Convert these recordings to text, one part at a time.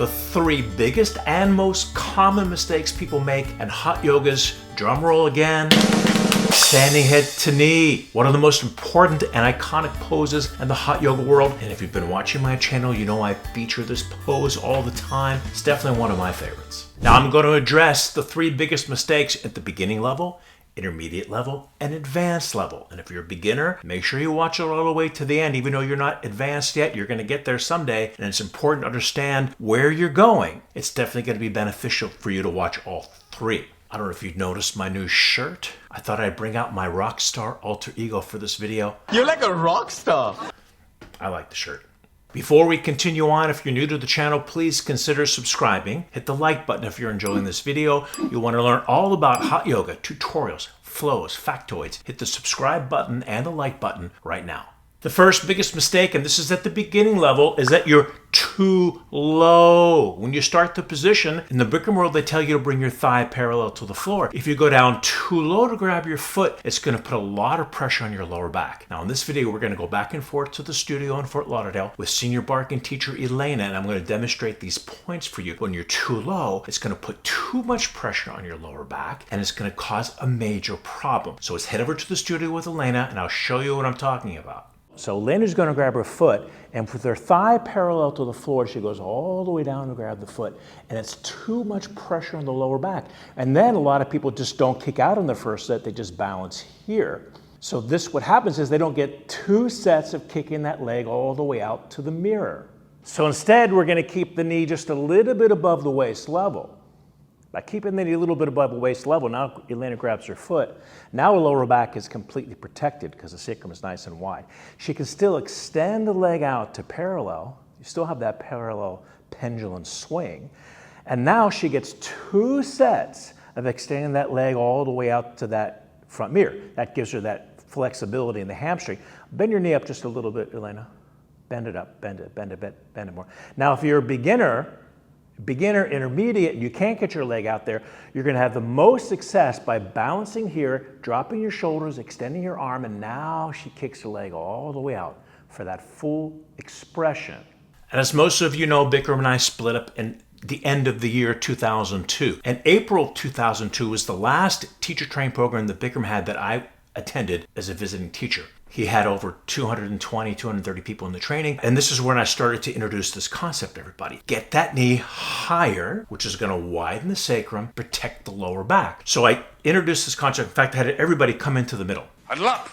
the 3 biggest and most common mistakes people make in hot yoga's, drum roll again, standing head to knee. One of the most important and iconic poses in the hot yoga world. And if you've been watching my channel, you know I feature this pose all the time. It's definitely one of my favorites. Now I'm going to address the 3 biggest mistakes at the beginning level, intermediate level, and advanced level. And if you're a beginner, make sure you watch it all the way to the end. Even though you're not advanced yet, you're going to get there someday. And it's important to understand where you're going. It's definitely going to be beneficial for you to watch all 3. I don't know if you've noticed my new shirt. I thought I'd bring out my rock star alter ego for this video. You're like a rock star. I like the shirt. Before we continue on, if you're new to the channel, please consider subscribing. Hit the like button if you're enjoying this video. You'll want to learn all about hot yoga, tutorials, flows, factoids. Hit the subscribe button and the like button right now. The first biggest mistake, and this is at the beginning level, is that you're too low. When you start the position, in the Bikram world, they tell you to bring your thigh parallel to the floor. If you go down too low to grab your foot, it's going to put a lot of pressure on your lower back. Now in this video, we're going to go back and forth to the studio in Fort Lauderdale with senior Barkan teacher Elena, and I'm going to demonstrate these points for you. When you're too low, it's going to put too much pressure on your lower back, and it's going to cause a major problem. So let's head over to the studio with Elena, and I'll show you what I'm talking about. So Elena's going to grab her foot, and with her thigh parallel to the floor, she goes all the way down to grab the foot, and it's too much pressure on the lower back. And then a lot of people just don't kick out in the first set, they just balance here. So what happens is they don't get 2 sets of kicking that leg all the way out to the mirror. So instead, we're going to keep the knee just a little bit above the waist level. By keeping the knee a little bit above the waist level, now Elena grabs her foot. Now her lower back is completely protected because the sacrum is nice and wide. She can still extend the leg out to parallel. You still have that parallel pendulum swing. And now she gets 2 sets of extending that leg all the way out to that front mirror. That gives her that flexibility in the hamstring. Bend your knee up just a little bit, Elena. Bend it up, bend it, bend it, bend it more. Now if you're a beginner, intermediate, and you can't get your leg out there, you're going to have the most success by balancing here, dropping your shoulders, extending your arm, and now she kicks her leg all the way out for that full expression. And as most of you know, Bikram and I split up in the end of the year 2002. And April 2002 was the last teacher training program that Bikram had that I attended as a visiting teacher. He had over 220, 230 people in the training. And this is when I started to introduce this concept to everybody. Get that knee higher, which is going to widen the sacrum, protect the lower back. So I introduced this concept. In fact, I had everybody come into the middle. Huddle up.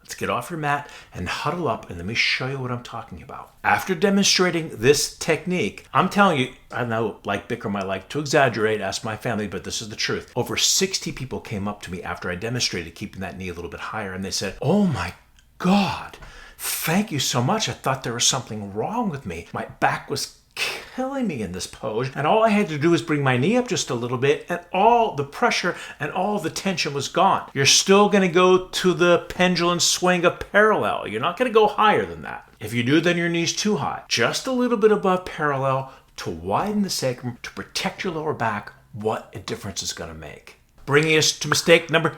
Let's get off your mat and huddle up, and let me show you what I'm talking about. After demonstrating this technique, I'm telling you, I know, like Bikram, I like to exaggerate, ask my family, but this is the truth. Over 60 people came up to me after I demonstrated keeping that knee a little bit higher, and they said, "Oh my God, thank you so much. I thought there was something wrong with me. My back was killing me in this pose, and all I had to do was bring my knee up just a little bit, and all the pressure and all the tension was gone." You're still going to go to the pendulum swing of parallel. You're not going to go higher than that. If you do, then your knee's too high. Just a little bit above parallel to widen the sacrum, to protect your lower back. What a difference it's going to make. Bringing us to mistake number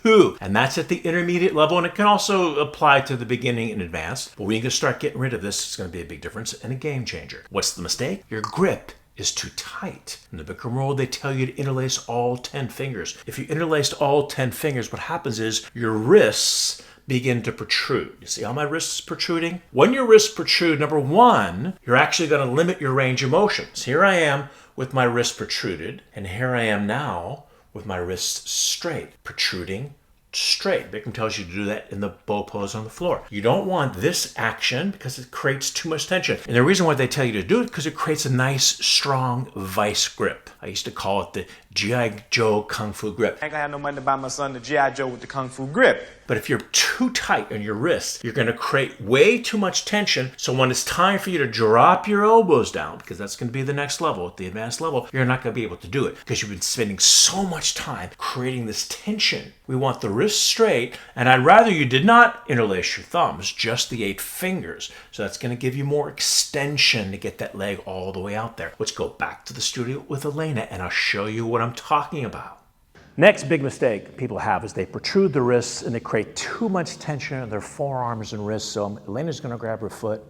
2, and that's at the intermediate level, and it can also apply to the beginning and advanced. But when you can start getting rid of this, it's going to be a big difference and a game changer. What's the mistake? Your grip is too tight. In the Bikram world, they tell you to interlace all 10 fingers. If you interlaced all 10 fingers, what happens is your wrists begin to protrude. You see how my wrists protruding? When your wrists protrude, number 1, you're actually going to limit your range of motion. So here I am with my wrists protruded, and here I am now with my wrists straight, protruding straight. Bikram tells you to do that in the bow pose on the floor. You don't want this action because it creates too much tension. And the reason why they tell you to do it is because it creates a nice, strong vice grip. I used to call it the G.I. Joe Kung Fu grip. I ain't gonna have no money to buy my son the G.I. Joe with the Kung Fu grip. But if you're too tight on your wrists, you're going to create way too much tension. So when it's time for you to drop your elbows down, because that's going to be the next level, at the advanced level, you're not going to be able to do it because you've been spending so much time creating this tension. We want the wrists straight, and I'd rather you did not interlace your thumbs, just the 8 fingers. So that's going to give you more extension to get that leg all the way out there. Let's go back to the studio with Elena, and I'll show you what I'm talking about. Next big mistake people have is they protrude the wrists and they create too much tension in their forearms and wrists. So Elena's going to grab her foot.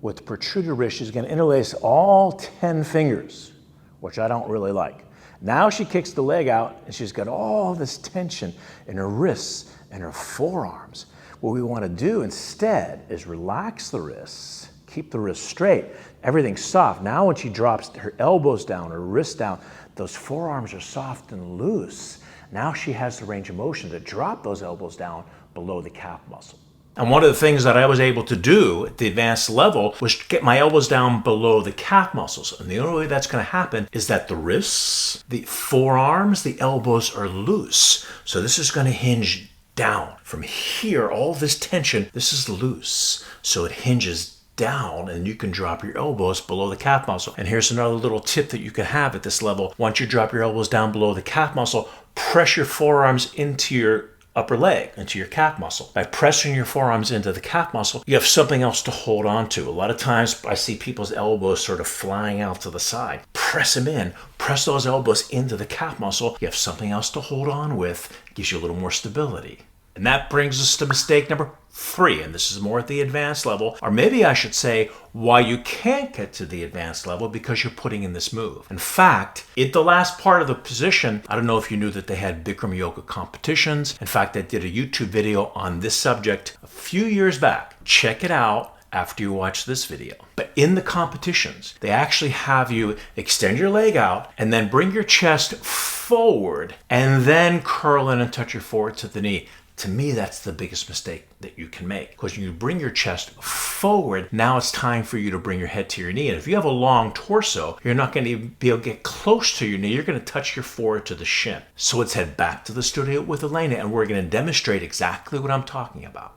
with the protruded wrist, she's going to interlace all 10 fingers, which I don't really like. Now she kicks the leg out and she's got all this tension in her wrists and her forearms. What we want to do instead is relax the wrists, keep the wrists straight, everything's soft. Now when she drops her elbows down, her wrists down, those forearms are soft and loose. Now she has the range of motion to drop those elbows down below the calf muscle. And one of the things that I was able to do at the advanced level was get my elbows down below the calf muscles. And the only way that's going to happen is that the wrists, the forearms, the elbows are loose. So this is going to hinge down. From here, all this tension, this is loose. So it hinges down and you can drop your elbows below the calf muscle. And here's another little tip that you can have at this level. Once you drop your elbows down below the calf muscle, press your forearms into your upper leg, into your calf muscle. By pressing your forearms into the calf muscle, you have something else to hold on to. A lot of times I see people's elbows sort of flying out to the side. Press them in, press those elbows into the calf muscle. You have something else to hold on with. Gives you a little more stability. And that brings us to mistake number 3, and this is more at the advanced level, or maybe I should say why you can't get to the advanced level, because you're putting in this move. In fact, at the last part of the position, I don't know if you knew that they had Bikram yoga competitions. In fact, I did a YouTube video on this subject a few years back. Check it out after you watch this video. But in the competitions, they actually have you extend your leg out and then bring your chest forward and then curl in and touch your forehead to the knee. To me, that's the biggest mistake that you can make, because when you bring your chest forward, now it's time for you to bring your head to your knee. And if you have a long torso, you're not going to be able to get close to your knee. You're going to touch your forehead to the shin. So let's head back to the studio with ONLNE, and we're going to demonstrate exactly what I'm talking about.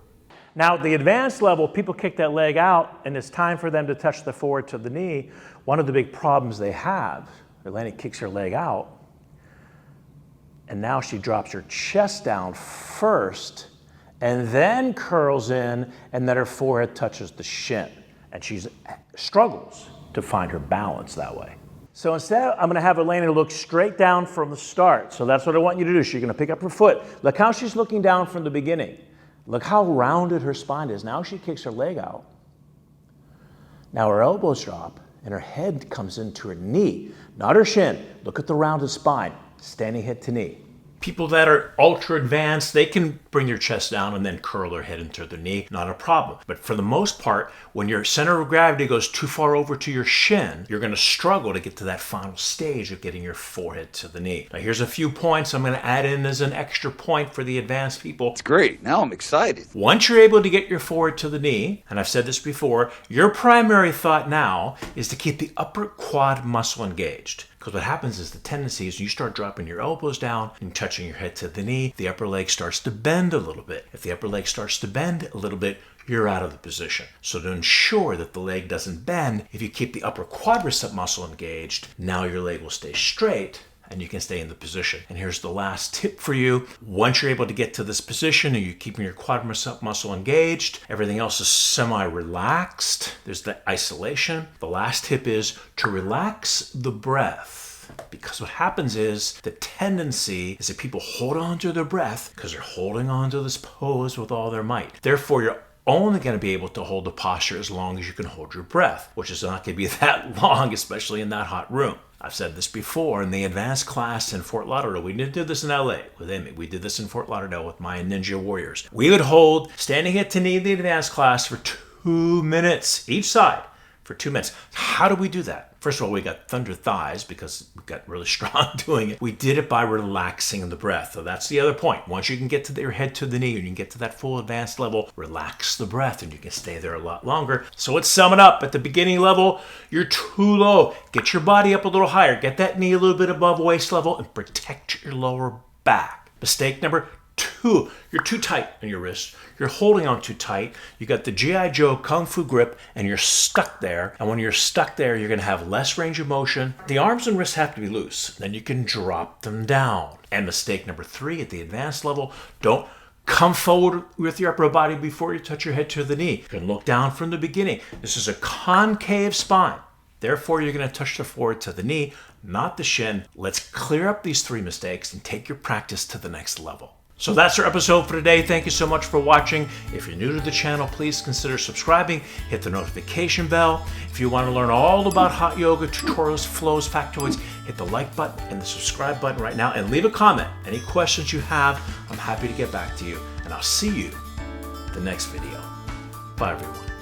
Now, at the advanced level, people kick that leg out, and it's time for them to touch the forehead to the knee. One of the big problems they have, ONLNE kicks her leg out, and now she drops her chest down first and then curls in, and then her forehead touches the shin. And she struggles to find her balance that way. So instead, I'm going to have ONLNE look straight down from the start. So that's what I want you to do. She's going to pick up her foot. Look how she's looking down from the beginning. Look how rounded her spine is. Now she kicks her leg out. Now her elbows drop and her head comes into her knee, not her shin. Look at the rounded spine. Standing hip to knee. People that are ultra advanced, they can bring your chest down and then curl their head into their knee, not a problem. But for the most part, when your center of gravity goes too far over to your shin, you're going to struggle to get to that final stage of getting your forehead to the knee. Now here's a few points I'm going to add in as an extra point for the advanced people. It's great. Now I'm excited. Once you're able to get your forehead to the knee, and I've said this before, your primary thought now is to keep the upper quad muscle engaged. Because what happens is the tendency is you start dropping your elbows down and touching your head to the knee, the upper leg starts to bend a little bit. If the upper leg starts to bend a little bit, you're out of the position. So to ensure that the leg doesn't bend, if you keep the upper quadricep muscle engaged, now your leg will stay straight and you can stay in the position. And here's the last tip for you. Once you're able to get to this position and you're keeping your quadricep muscle engaged, everything else is semi-relaxed. There's the isolation. The last tip is to relax the breath. Because what happens is the tendency is that people hold on to their breath because they're holding on to this pose with all their might. Therefore, you're only going to be able to hold the posture as long as you can hold your breath, which is not going to be that long, especially in that hot room. I've said this before in the advanced class in Fort Lauderdale. We didn't do this in LA with Amy. We did this in Fort Lauderdale with my Ninja Warriors. We would hold standing hip to knee in the advanced class for 2 minutes each side. For 2 minutes. How do we do that? First of all, we got thunder thighs because we got really strong doing it. We did it by relaxing the breath. So that's the other point. Once you can get to your head to the knee and you can get to that full advanced level, relax the breath and you can stay there a lot longer. So let's sum it up. At the beginning level, you're too low. Get your body up a little higher. Get that knee a little bit above waist level and protect your lower back. Mistake number 2, you're too tight on your wrist. You're holding on too tight. You got the G.I. Joe Kung Fu grip and you're stuck there. And when you're stuck there, you're going to have less range of motion. The arms and wrists have to be loose. Then you can drop them down. And mistake number 3 at the advanced level, don't come forward with your upper body before you touch your head to the knee. You can look down from the beginning. This is a concave spine. Therefore, you're going to touch the forehead to the knee, not the shin. Let's clear up these 3 mistakes and take your practice to the next level. So that's our episode for today. Thank you so much for watching. If you're new to the channel, please consider subscribing. Hit the notification bell. If you want to learn all about hot yoga, tutorials, flows, factoids, hit the like button and the subscribe button right now and leave a comment. Any questions you have, I'm happy to get back to you. And I'll see you in the next video. Bye, everyone.